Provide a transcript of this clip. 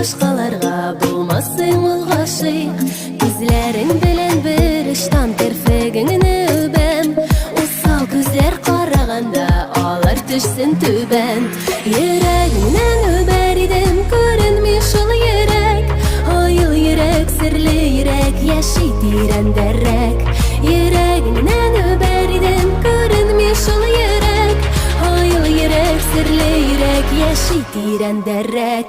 başkalarga bulmasın ol gaşık. Gözlerin bilen bir iştan terfegini öbem. Usal gözler karaganda ağlar düşsün tüben. Yüreğimden öber idim görünmüş ol yürek. Ayıl yürek, sirli yürek, yaşay tiren derrek. Yüreğimden öber idim görünmüş ol yürek. Ayıl yürek, sirli yürek, yaşay tiren derrek.